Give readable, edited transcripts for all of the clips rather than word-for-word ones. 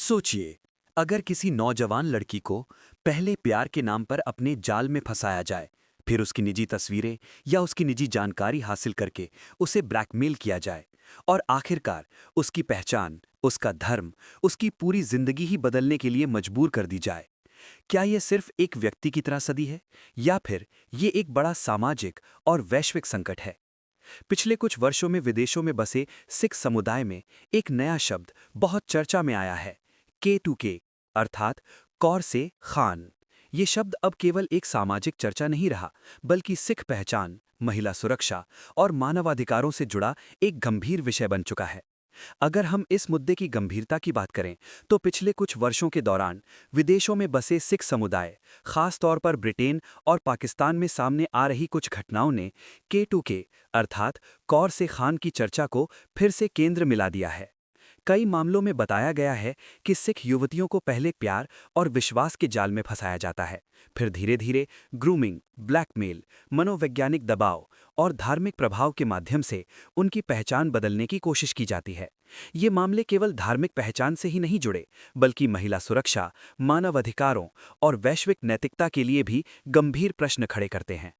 सोचिए, अगर किसी नौजवान लड़की को पहले प्यार के नाम पर अपने जाल में फंसाया जाए, फिर उसकी निजी तस्वीरें या उसकी निजी जानकारी हासिल करके उसे ब्लैकमेल किया जाए और आखिरकार उसकी पहचान, उसका धर्म, उसकी पूरी जिंदगी ही बदलने के लिए मजबूर कर दी जाए। क्या यह सिर्फ एक व्यक्ति की तरह सदी है या फिर ये एक बड़ा सामाजिक और वैश्विक संकट है? पिछले कुछ वर्षों में विदेशों में बसे सिख समुदाय में एक नया शब्द बहुत चर्चा में आया है, K2K, अर्थात कौर से खान। ये शब्द अब केवल एक सामाजिक चर्चा नहीं रहा, बल्कि सिख पहचान, महिला सुरक्षा और मानवाधिकारों से जुड़ा एक गंभीर विषय बन चुका है। अगर हम इस मुद्दे की गंभीरता की बात करें, तो पिछले कुछ वर्षों के दौरान विदेशों में बसे सिख समुदाय, खास तौर पर ब्रिटेन और पाकिस्तान में सामने आ रही कुछ घटनाओं ने K2K, अर्थात कौर से खान की चर्चा को फिर से केंद्र मिला दिया है। कई मामलों में बताया गया है कि सिख युवतियों को पहले प्यार और विश्वास के जाल में फंसाया जाता है, फिर धीरे धीरे ग्रूमिंग, ब्लैकमेल, मनोवैज्ञानिक दबाव और धार्मिक प्रभाव के माध्यम से उनकी पहचान बदलने की कोशिश की जाती है। ये मामले केवल धार्मिक पहचान से ही नहीं जुड़े, बल्कि महिला सुरक्षा, मानव अधिकारों और वैश्विक नैतिकता के लिए भी गंभीर प्रश्न खड़े करते हैं।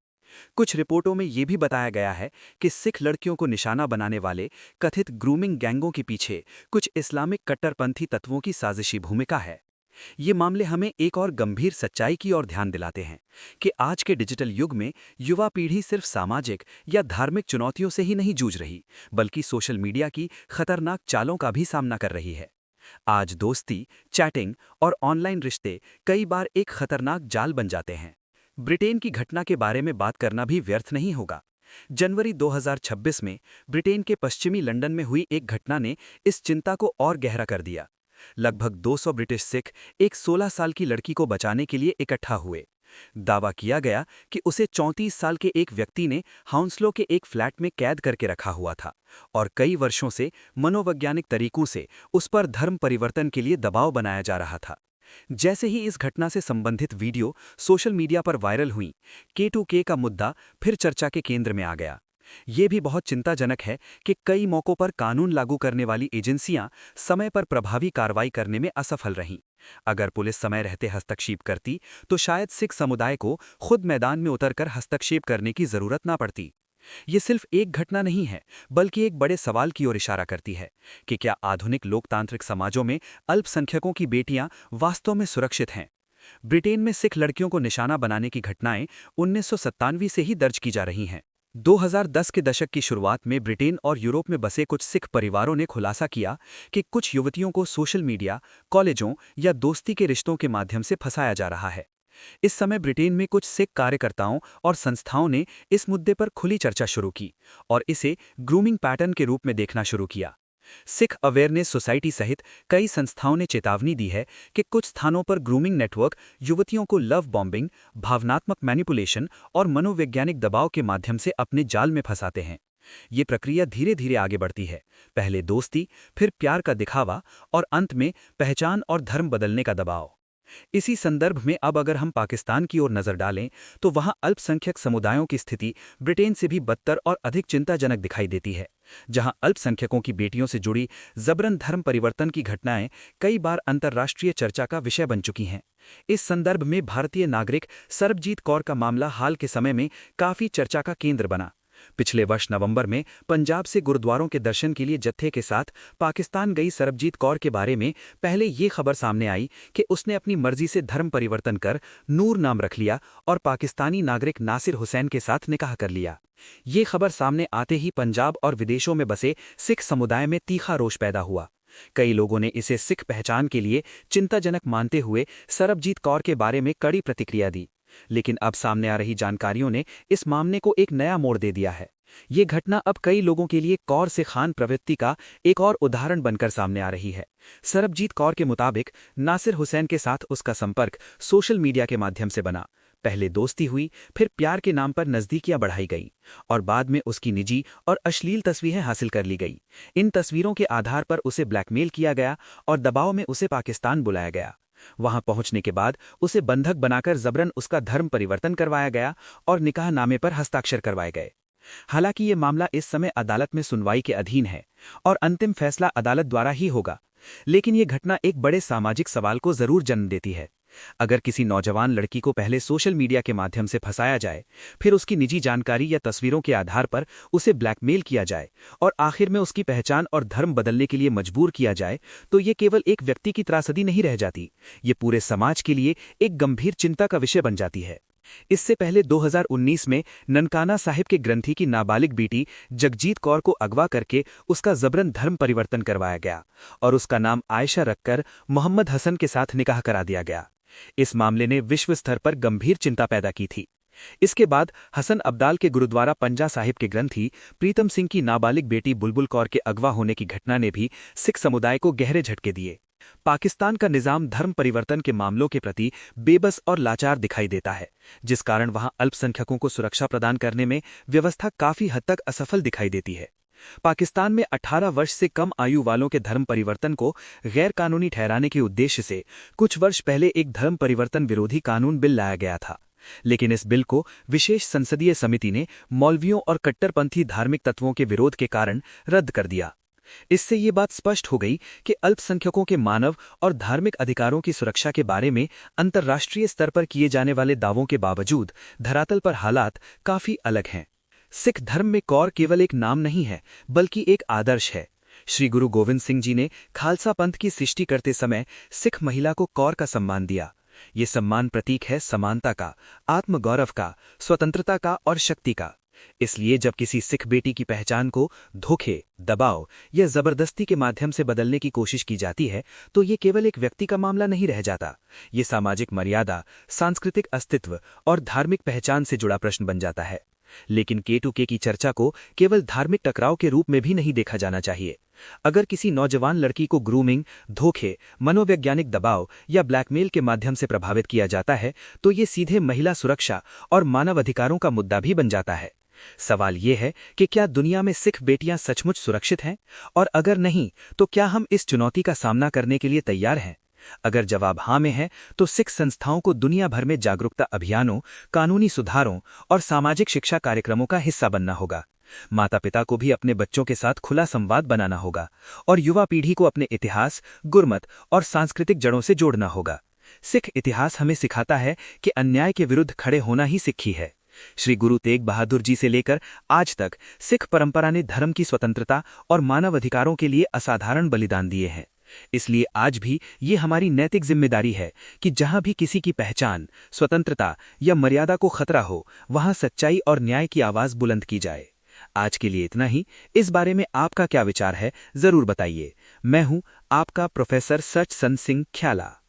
कुछ रिपोर्टों में ये भी बताया गया है कि सिख लड़कियों को निशाना बनाने वाले कथित ग्रूमिंग गैंगों के पीछे कुछ इस्लामिक कट्टरपंथी तत्वों की साजिशी भूमिका है। ये मामले हमें एक और गंभीर सच्चाई की ओर ध्यान दिलाते हैं कि आज के डिजिटल युग में युवा पीढ़ी सिर्फ सामाजिक या धार्मिक चुनौतियों से ही नहीं जूझ रही, बल्कि सोशल मीडिया की खतरनाक चालों का भी सामना कर रही है। आज दोस्ती, चैटिंग और ऑनलाइन रिश्ते कई बार एक खतरनाक जाल बन जाते हैं। ब्रिटेन की घटना के बारे में बात करना भी व्यर्थ नहीं होगा। जनवरी 2026 में ब्रिटेन के पश्चिमी लंदन में हुई एक घटना ने इस चिंता को और गहरा कर दिया। लगभग 200 ब्रिटिश सिख एक 16 साल की लड़की को बचाने के लिए इकट्ठा हुए। दावा किया गया कि उसे 34 साल के एक व्यक्ति ने हाउंसलो के एक फ्लैट में कैद करके रखा हुआ था और कई वर्षों से मनोवैज्ञानिक तरीकों से उस पर धर्म परिवर्तन के लिए दबाव बनाया जा रहा था। जैसे ही इस घटना से संबंधित वीडियो सोशल मीडिया पर वायरल हुई, K2K का मुद्दा फिर चर्चा के केंद्र में आ गया। ये भी बहुत चिंताजनक है कि कई मौकों पर कानून लागू करने वाली एजेंसियां समय पर प्रभावी कार्रवाई करने में असफल रहीं। अगर पुलिस समय रहते हस्तक्षेप करती, तो शायद सिख समुदाय को खुद मैदान में उतरकर हस्तक्षेप करने की जरूरत ना पड़ती। ये सिर्फ एक घटना नहीं है, बल्कि एक बड़े सवाल की ओर इशारा करती है कि क्या आधुनिक लोकतांत्रिक समाजों में अल्पसंख्यकों की बेटियां वास्तव में सुरक्षित हैं? ब्रिटेन में सिख लड़कियों को निशाना बनाने की घटनाएं 1997 से ही दर्ज की जा रही हैं। 2010 के दशक की शुरुआत में ब्रिटेन और यूरोप में बसे कुछ सिख परिवारों ने खुलासा किया कि कुछ युवतियों को सोशल मीडिया, कॉलेजों या दोस्ती के रिश्तों के माध्यम से फंसाया जा रहा है। इस समय ब्रिटेन में कुछ सिख कार्यकर्ताओं और संस्थाओं ने इस मुद्दे पर खुली चर्चा शुरू की और इसे ग्रूमिंग पैटर्न के रूप में देखना शुरू किया। सिख अवेयरनेस सोसाइटी सहित कई संस्थाओं ने चेतावनी दी है कि कुछ स्थानों पर ग्रूमिंग नेटवर्क युवतियों को लव बॉम्बिंग, भावनात्मक मैनिपुलेशन और मनोवैज्ञानिक दबाव के माध्यम से अपने जाल में फंसाते हैं। ये प्रक्रिया धीरे धीरे आगे बढ़ती है, पहले दोस्ती, फिर प्यार का दिखावा और अंत में पहचान और धर्म बदलने का दबाव। इसी संदर्भ में अब अगर हम पाकिस्तान की ओर नजर डालें, तो वहां अल्पसंख्यक समुदायों की स्थिति ब्रिटेन से भी बदतर और अधिक चिंताजनक दिखाई देती है। जहां अल्पसंख्यकों की बेटियों से जुड़ी जबरन धर्म परिवर्तन की घटनाएं कई बार अंतर्राष्ट्रीय चर्चा का विषय बन चुकी हैं। इस संदर्भ में भारतीय नागरिक सरबजीत कौर का मामला हाल के समय में काफी चर्चा का केंद्र बना। पिछले वर्ष नवंबर में पंजाब से गुरुद्वारों के दर्शन के लिए जत्थे के साथ पाकिस्तान गई सरबजीत कौर के बारे में पहले ये खबर सामने आई कि उसने अपनी मर्जी से धर्म परिवर्तन कर नूर नाम रख लिया और पाकिस्तानी नागरिक नासिर हुसैन के साथ निकाह कर लिया। ये खबर सामने आते ही पंजाब और विदेशों में बसे सिख समुदाय में तीखा रोष पैदा हुआ। कई लोगों ने इसे सिख पहचान के लिए चिंताजनक मानते हुए सरबजीत कौर के बारे में कड़ी प्रतिक्रिया दी। लेकिन अब सामने आ रही जानकारियों ने इस मामले को एक नया मोड़ दे दिया है। ये घटना अब कई लोगों के लिए कौर से खान प्रवृत्ति का एक और उदाहरण बनकर सामने आ रही है। सरबजीत कौर के मुताबिक नासिर हुसैन के साथ उसका संपर्क सोशल मीडिया के माध्यम से बना। पहले दोस्ती हुई, फिर प्यार के नाम पर नजदीकियां बढ़ाई गई और बाद में उसकी निजी और अश्लील तस्वीरें हासिल कर ली गई। इन तस्वीरों के आधार पर उसे ब्लैकमेल किया गया और दबाव में उसे पाकिस्तान बुलाया गया। वहां पहुंचने के बाद उसे बंधक बनाकर जबरन उसका धर्म परिवर्तन करवाया गया और निकाहनामे पर हस्ताक्षर करवाए गए। हालांकि ये मामला इस समय अदालत में सुनवाई के अधीन है और अंतिम फैसला अदालत द्वारा ही होगा। लेकिन ये घटना एक बड़े सामाजिक सवाल को जरूर जन्म देती है। अगर किसी नौजवान लड़की को पहले सोशल मीडिया के माध्यम से फंसाया जाए, फिर उसकी निजी जानकारी या तस्वीरों के आधार पर उसे ब्लैकमेल किया जाए और आखिर में उसकी पहचान और धर्म बदलने के लिए मजबूर किया जाए, तो ये केवल एक व्यक्ति की त्रासदी नहीं रह जाती, ये पूरे समाज के लिए एक गंभीर चिंता का विषय बन जाती है। इससे पहले 2019 में ननकाना साहिब के ग्रंथी की नाबालिग बेटी जगजीत कौर को अगवा करके उसका जबरन धर्म परिवर्तन करवाया गया और उसका नाम आयशा रखकर मोहम्मद हसन के साथ निकाह करा दिया गया। इस मामले ने विश्व स्तर पर गंभीर चिंता पैदा की थी। इसके बाद हसन अब्दाल के गुरुद्वारा पंजा साहिब के ग्रंथी प्रीतम सिंह की नाबालिग बेटी बुलबुल कौर के अगवा होने की घटना ने भी सिख समुदाय को गहरे झटके दिए। पाकिस्तान का निजाम धर्म परिवर्तन के मामलों के प्रति बेबस और लाचार दिखाई देता है, जिस कारण वहां अल्पसंख्यकों को सुरक्षा प्रदान करने में व्यवस्था काफी हद तक असफल दिखाई देती है। पाकिस्तान में 18 वर्ष से कम आयु वालों के धर्म परिवर्तन को गैर कानूनी ठहराने के उद्देश्य से कुछ वर्ष पहले एक धर्म परिवर्तन विरोधी कानून बिल लाया गया था, लेकिन इस बिल को विशेष संसदीय समिति ने मौलवियों और कट्टरपंथी धार्मिक तत्वों के विरोध के कारण रद्द कर दिया। इससे ये बात स्पष्ट हो गई कि अल्पसंख्यकों के मानव और धार्मिक अधिकारों की सुरक्षा के बारे में अंतर्राष्ट्रीय स्तर पर किए जाने वाले दावों के बावजूद धरातल पर हालात काफी अलग हैं। सिख धर्म में कौर केवल एक नाम नहीं है, बल्कि एक आदर्श है। श्री गुरु गोविंद सिंह जी ने खालसा पंथ की सृष्टि करते समय सिख महिला को कौर का सम्मान दिया। ये सम्मान प्रतीक है समानता का, आत्मगौरव का, स्वतंत्रता का और शक्ति का। इसलिए जब किसी सिख बेटी की पहचान को धोखे, दबाव या जबरदस्ती के माध्यम से बदलने की कोशिश की जाती है, तो ये केवल एक व्यक्ति का मामला नहीं रह जाता। ये सामाजिक मर्यादा, सांस्कृतिक अस्तित्व और धार्मिक पहचान से जुड़ा प्रश्न बन जाता है। लेकिन K2K की चर्चा को केवल धार्मिक टकराव के रूप में भी नहीं देखा जाना चाहिए। अगर किसी नौजवान लड़की को ग्रूमिंग, धोखे, मनोवैज्ञानिक दबाव या ब्लैकमेल के माध्यम से प्रभावित किया जाता है, तो ये सीधे महिला सुरक्षा और मानव अधिकारों का मुद्दा भी बन जाता है। सवाल ये है कि क्या दुनिया में सिख बेटियां सचमुच सुरक्षित हैं? और अगर नहीं, तो क्या हम इस चुनौती का सामना करने के लिए तैयार हैं? अगर जवाब हाँ में है, तो सिख संस्थाओं को दुनिया भर में जागरूकता अभियानों, कानूनी सुधारों और सामाजिक शिक्षा कार्यक्रमों का हिस्सा बनना होगा। माता पिता को भी अपने बच्चों के साथ खुला संवाद बनाना होगा और युवा पीढ़ी को अपने इतिहास, गुरमत और सांस्कृतिक जड़ों से जोड़ना होगा। सिख इतिहास हमें सिखाता है कि अन्याय के विरुद्ध खड़े होना ही सिक्खी है। श्री गुरु तेग बहादुर जी से लेकर आज तक सिख परंपरा ने धर्म की स्वतंत्रता और मानव अधिकारों के लिए असाधारण बलिदान दिए हैं। इसलिए आज भी ये हमारी नैतिक जिम्मेदारी है कि जहां भी किसी की पहचान, स्वतंत्रता या मर्यादा को खतरा हो, वहां सच्चाई और न्याय की आवाज बुलंद की जाए। आज के लिए इतना ही। इस बारे में आपका क्या विचार है, जरूर बताइए। मैं हूं आपका प्रोफेसर सच सन सिंह ख्याला।